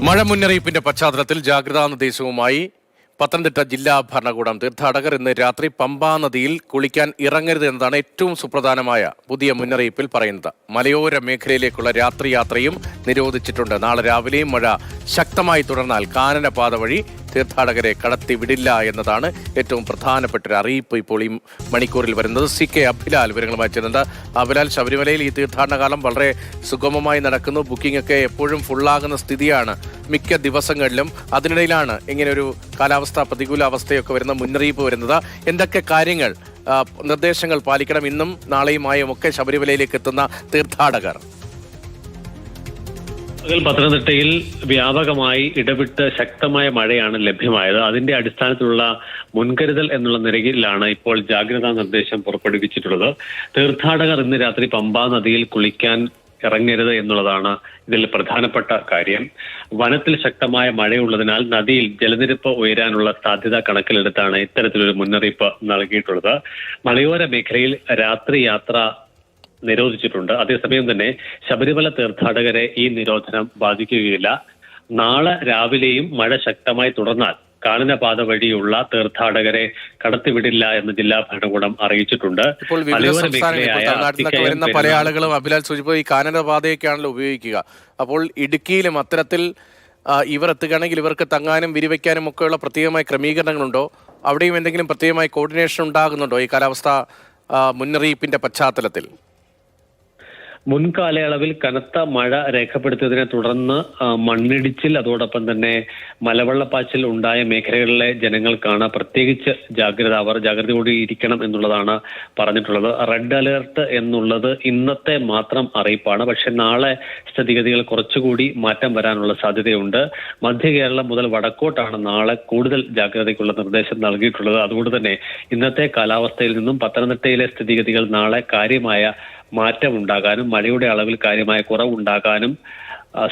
മഴ മുന്നറിയിപ്പിന്റെ പശ്ചാത്തലത്തിൽ ജാഗ്രതാ നിർദ്ദേശവുമായി പത്തനംതിട്ട ജില്ലാ ഭരണകൂടം. തീർത്ഥാടകർ ഇന്ന് രാത്രി പമ്പാ നദിയിൽ കുളിക്കാൻ ഇറങ്ങരുത് എന്നതാണ് ഏറ്റവും സുപ്രധാനമായ പുതിയ മുന്നറിയിപ്പിൽ പറയുന്നത്. മലയോര മേഖലയിലേക്കുള്ള രാത്രി യാത്രയും നിരോധിച്ചിട്ടുണ്ട്. നാളെ രാവിലെയും മഴ ശക്തമായി തുടർന്നാൽ കാനനപാത വഴി തീർത്ഥാടകരെ കടത്തിവിടില്ല എന്നതാണ് ഏറ്റവും പ്രധാനപ്പെട്ട ഒരു അറിയിപ്പ് ഇപ്പോൾ ഈ മണിക്കൂറിൽ വരുന്നത്. CK അഭിലാൽ വിവരങ്ങളുമായി ചേരുന്നുണ്ട്. അഭിലാൽ, ശബരിമലയിൽ ഈ തീർത്ഥാടന കാലം വളരെ സുഗമമായി നടക്കുന്നു. ബുക്കിംഗ് ഒക്കെ എപ്പോഴും ഫുള്ളാകുന്ന സ്ഥിതിയാണ് മിക്ക ദിവസങ്ങളിലും. അതിനിടയിലാണ് ഇങ്ങനെയൊരു പ്രതികൂല അവസ്ഥയൊക്കെ വരുന്ന മുന്നറിയിപ്പ് വരുന്നത്. എന്തൊക്കെ കാര്യങ്ങൾ, നിർദ്ദേശങ്ങൾ പാലിക്കണം ഇന്നും നാളെയുമായും ഒക്കെ ശബരിമലയിലേക്ക് എത്തുന്ന തീർത്ഥാടകർ? പത്തനംതിട്ടയിൽ വ്യാപകമായി ഇടവിട്ട് ശക്തമായ മഴയാണ് ലഭ്യമായത്. അതിന്റെ അടിസ്ഥാനത്തിലുള്ള മുൻകരുതൽ എന്നുള്ള നിലയിലാണ് ഇപ്പോൾ ജാഗ്രതാ നിർദ്ദേശം പുറപ്പെടുവിച്ചിട്ടുള്ളത്. തീർത്ഥാടകർ ഇന്ന് രാത്രി പമ്പാ നദിയിൽ കുളിക്കാൻ ഇറങ്ങരുത് എന്നുള്ളതാണ് ഇതിൽ പ്രധാനപ്പെട്ട കാര്യം. വനത്തിൽ ശക്തമായ മഴയുള്ളതിനാൽ നദിയിൽ ജലനിരപ്പ് ഉയരാനുള്ള സാധ്യത കണക്കിലെടുത്താണ് ഇത്തരത്തിലൊരു മുന്നറിയിപ്പ് നൽകിയിട്ടുള്ളത്. മലയോര മേഖലയിൽ രാത്രി യാത്ര നിരോധിച്ചിട്ടുണ്ട്. അതേസമയം തന്നെ ശബരിമല തീർത്ഥാടകരെ ഈ നിരോധനം ബാധിക്കുകയില്ല. നാളെ രാവിലെയും മഴ ശക്തമായി തുടർന്നാൽ കാനനപാത വഴിയുള്ള തീർത്ഥാടകരെ കടത്തിവിടില്ല എന്ന് ജില്ലാ ഭരണകൂടം അറിയിച്ചിട്ടുണ്ട്. ഇപ്പോൾ വിവിധ സംസ്ഥാനങ്ങളിൽ വരുന്ന പല ആളുകളും അഭിലാൽ സൂചിപ്പിച്ച ഈ കാനനപാതയൊക്കെയാണല്ലോ ഉപയോഗിക്കുക. അപ്പോൾ ഇടുക്കിയിലും അത്തരത്തിൽ ഇവർ എത്തുകയാണെങ്കിൽ ഇവർക്ക് തങ്ങാനും വിരിവയ്ക്കാനും ഒക്കെയുള്ള പ്രത്യേകമായ ക്രമീകരണങ്ങളുണ്ടോ? അവിടെയും എന്തെങ്കിലും പ്രത്യേകമായ കോർഡിനേഷൻ ഉണ്ടാകുന്നുണ്ടോ ഈ കാലാവസ്ഥ മുന്നറിയിപ്പിന്റെ പശ്ചാത്തലത്തിൽ? മുൻകാലയളവിൽ കനത്ത മഴ രേഖപ്പെടുത്തിയതിനെ തുടർന്ന് മണ്ണിടിച്ചിൽ, അതോടൊപ്പം തന്നെ മലവെള്ളപ്പാച്ചിൽ ഉണ്ടായ മേഖലകളിലെ ജനങ്ങൾക്കാണ് പ്രത്യേകിച്ച് അവർ ജാഗ്രതയോടെ ഇരിക്കണം എന്നുള്ളതാണ് പറഞ്ഞിട്ടുള്ളത്. റെഡ് അലേർട്ട് എന്നുള്ളത് ഇന്നത്തെ മാത്രം അറിയിപ്പാണ്. പക്ഷെ നാളെ സ്ഥിതിഗതികൾ കുറച്ചുകൂടി മാറ്റം വരാനുള്ള സാധ്യതയുണ്ട്. മധ്യ കേരളം മുതൽ വടക്കോട്ടാണ് നാളെ കൂടുതൽ ജാഗ്രതയ്ക്കുള്ള നിർദ്ദേശം നൽകിയിട്ടുള്ളത്. അതുകൊണ്ട് തന്നെ ഇന്നത്തെ കാലാവസ്ഥയിൽ നിന്നും പത്തനംതിട്ടയിലെ സ്ഥിതിഗതികൾ നാളെ കാര്യമായ മാറ്റം ഉണ്ടാകാനും മഴയുടെ അളവിൽ കാര്യമായ കുറവുണ്ടാകാനും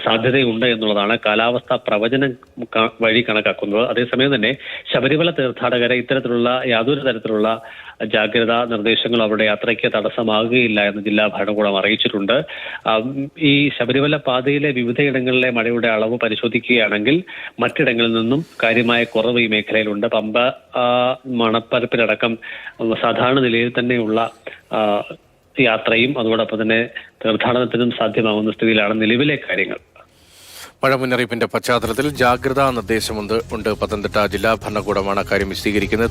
സാധ്യതയുണ്ട് എന്നുള്ളതാണ് കാലാവസ്ഥാ പ്രവചനം വഴി കണക്കാക്കുന്നത്. അതേസമയം തന്നെ ശബരിമല തീർത്ഥാടകരെ ഇത്തരത്തിലുള്ള യാതൊരു തരത്തിലുള്ള ജാഗ്രതാ നിർദ്ദേശങ്ങൾ അവരുടെ യാത്രയ്ക്ക് തടസ്സമാകുകയില്ല എന്ന് ജില്ലാ ഭരണകൂടം അറിയിച്ചിട്ടുണ്ട്. ഈ ശബരിമല പാതയിലെ വിവിധയിടങ്ങളിലെ മഴയുടെ അളവ് പരിശോധിക്കുകയാണെങ്കിൽ മറ്റിടങ്ങളിൽ നിന്നും കാര്യമായ കുറവ് ഈ മേഖലയിലുണ്ട്. പമ്പ മണപ്പരപ്പിലടക്കം സാധാരണ നിലയിൽ തന്നെയുള്ള യാത്രയും അതോടൊപ്പം തന്നെ തീർത്ഥാടനത്തിനും സാധ്യമാകുന്ന സ്ഥിതിയിലാണ് നിലവിലെ കാര്യങ്ങൾ. മഴ മുന്നറിയിപ്പിന്റെ പശ്ചാത്തലത്തിൽ ജാഗ്രതാ നിർദ്ദേശമുണ്ട്. പത്തനംതിട്ട ജില്ലാ ഭരണകൂടമാണ് അക്കാര്യം വിശദീകരിക്കുന്നത്.